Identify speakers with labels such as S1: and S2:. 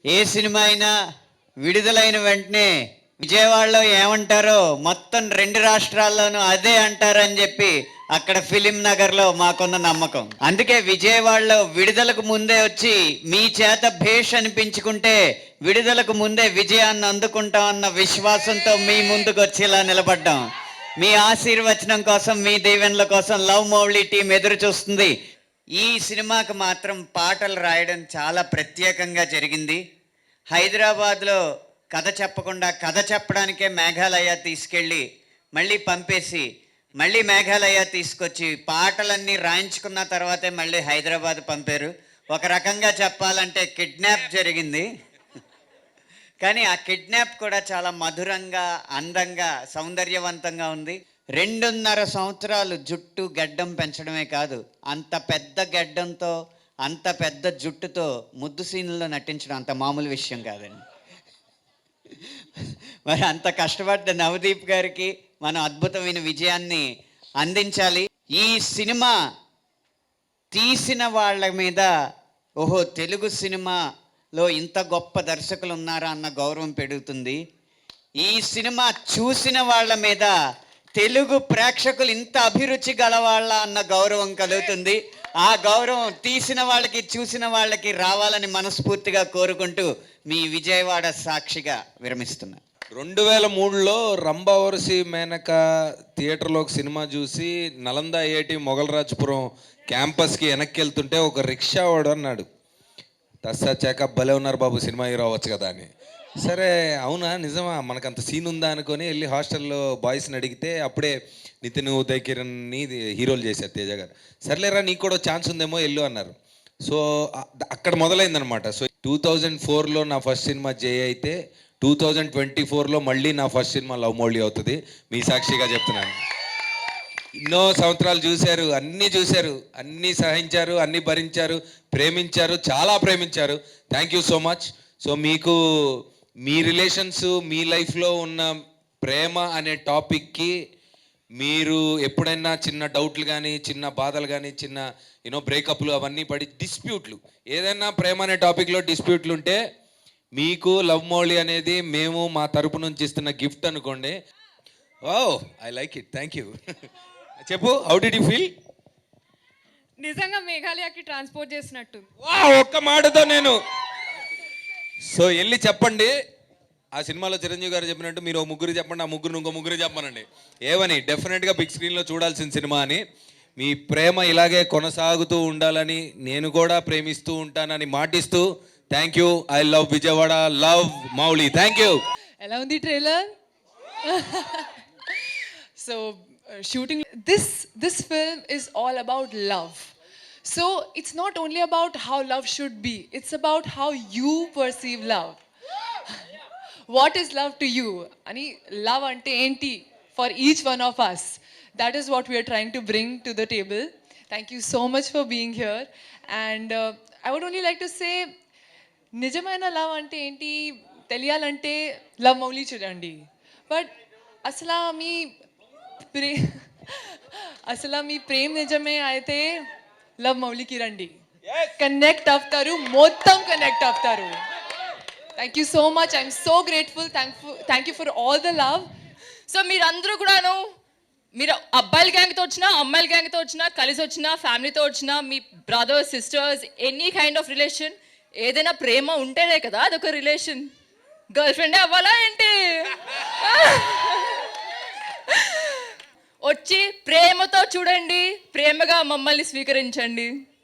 S1: ఏ cinema అయినా విడుదలైన వెంటనే విజయవాడలో ఏమంటారో మొత్తం 2 రాష్ట్రాల్లోనూ అదే అంటారని చెప్పి అక్కడ ఫిలిం నగర్లో మాకున్న నమ్మకం. అందుకే విజయవాడలో విడుదలకు ముందే వచ్చి మీ చేత భేష్ అనిపించుకుంటే విడుదలకు ముందే విజయాన్ని అందుకుంటామన్న విశ్వాసంతో మీ ముందుకు వచ్చి ఇలా నిలబడ్డాం. మీ ఆశీర్వచనం కోసం, మీ దీవెనల కోసం లవ్ మౌళి టీం ఎదురు చూస్తుంది. ఈ సినిమాకి మాత్రం పాటలు రాయడం చాలా ప్రత్యేకంగా జరిగింది. హైదరాబాద్లో కథ చెప్పకుండా కథ చెప్పడానికే మేఘాలయ తీసుకెళ్ళి మళ్ళీ పంపేసి మళ్ళీ మేఘాలయ తీసుకొచ్చి పాటలన్నీ రాయించుకున్న తర్వాతే మళ్ళీ హైదరాబాద్ పంపారు. ఒక రకంగా చెప్పాలంటే కిడ్నాప్ జరిగింది. కానీ ఆ కిడ్నాప్ కూడా చాలా మధురంగా, అందంగా, సౌందర్యవంతంగా ఉంది. 2.5 సంవత్సరాలు జుట్టు గడ్డం పెంచడమే కాదు, అంత పెద్ద గడ్డంతో అంత పెద్ద జుట్టుతో ముద్దు సీన్లలో నటించడం అంత మామూలు విషయం కాదండి. మరి అంత కష్టపడ్డ నవదీప్ గారికి మనం అద్భుతమైన విజయాన్ని అందించాలి. ఈ సినిమా తీసిన వాళ్ళ మీద ఓహో తెలుగు సినిమాలో ఇంత గొప్ప దర్శకులు ఉన్నారా అన్న గౌరవం పెరుగుతుంది. ఈ సినిమా చూసిన వాళ్ళ మీద తెలుగు ప్రేక్షకులు ఇంత అభిరుచి గలవాళ్ళ అన్న గౌరవం కలుగుతుంది. ఆ గౌరవం తీసిన వాళ్ళకి చూసిన వాళ్ళకి రావాలని మనస్ఫూర్తిగా కోరుకుంటూ మీ విజయవాడ సాక్షిగా విరమిస్తున్నా.
S2: 2003లో రంభావరసి మేనక థియేటర్లో ఒక సినిమా చూసి నలంద ఐఐటి మొగలరాజపురం క్యాంపస్కి వెనక్కి వెళ్తుంటే ఒక రిక్షా వాడు అన్నాడు, తస్సా చేక భలే ఉన్నారు బాబు, సినిమా హీరో అవ్వచ్చు కదా అని. సరే అవునా నిజమా, మనకంత సీన్ ఉందా అనుకొని వెళ్ళి హాస్టల్లో బాయ్స్ని అడిగితే అప్పుడే నితిన్, ఉదయ్ కిరణ్ని హీరోలు చేశారు తేజ గారు. సర్లేరా నీకు కూడా ఛాన్స్ ఉందేమో వెళ్ళు అన్నారు. సో అక్కడ మొదలైందనమాట. సో 2004లో నా ఫస్ట్ సినిమా జయ అయితే 2024లో మళ్ళీ నా ఫస్ట్ సినిమా లవ్ మౌళి అవుతుంది. మీ సాక్షిగా చెప్తున్నాను. ఎన్నో సంవత్సరాలు చూశారు, అన్నీ సహించారు, అన్నీ భరించారు, ప్రేమించారు, చాలా ప్రేమించారు. Thank you so much. So మీకు మీ రిలేషన్స్, మీ లైఫ్లో ఉన్న ప్రేమ అనే టాపిక్కి మీరు ఎప్పుడైనా చిన్న డౌట్లు కానీ, చిన్న బాధలు కానీ, చిన్న బ్రేకప్లు అవన్నీ పడి డిస్ప్యూట్లు, ఏదైనా ప్రేమ అనే టాపిక్లో డిస్ప్యూట్లు ఉంటే మీకు లవ్ మౌళి అనేది మేము మా తరపు నుంచి ఇస్తున్న గిఫ్ట్ అనుకోండి. Oh I like it, thank you. చెప్పు, హౌ డిడ్ యూ ఫీల్?
S3: నిజంగా మేఘాలయకి ట్రాన్స్పోర్ట్ చేసినట్టు.
S2: ఒక్క మాటతో నేను సో వెళ్ళి చెప్పండి, ఆ సినిమాలో చిరంజీవి గారు చెప్పినట్టు మీరు ముగ్గురు చెప్పండి, ఆ ముగ్గురు ఇంకో ముగ్గురు చెప్పమనండి. ఏమని, డెఫినెట్గా బిగ్ స్క్రీన్లో చూడాల్సిన సినిమా అని. మీ ప్రేమ ఇలాగే కొనసాగుతూ ఉండాలని, నేను కూడా ప్రేమిస్తూ ఉంటానని మాటిస్తూ thank you. I love Vijayawada, love Mouli. Thank you.
S3: ఎలా ఉంది trailer? So shooting this film is all about love. So it's not only about how love should be, it's about how you perceive love. What is love to you? Ani love ante enti for each one of us. That is what we are trying to bring to the table. Thank you so much for being here. And I would only like to say, నిజమైన love అంటే ఏంటి తెలియాలంటే love Mouli చూడండి. But అసలు మీ ప్రేమ్ నిజమే అయితే love మౌలికి రండి, connect అవుతారు, మొత్తం కనెక్ట్ అవుతారు. Thank you so much. I'm so grateful. Thank you for all the love.
S4: So మీరందరూ కూడాను, మీరు అబ్బాయిల గ్యాంగ్తో వచ్చినా, అమ్మాయిల గ్యాంగ్తో వచ్చినా, కలిసి వచ్చినా, ఫ్యామిలీతో వచ్చినా, మీ brothers, sisters, any kind of relation, ఏదైనా ప్రేమ ఉంటేనే కదా అదొక రిలేషన్. గర్ల్ ఫ్రెండే అవ్వాలా ఏంటి? వచ్చి ప్రేమతో చూడండి, ప్రేమగా మమ్మల్ని స్వీకరించండి.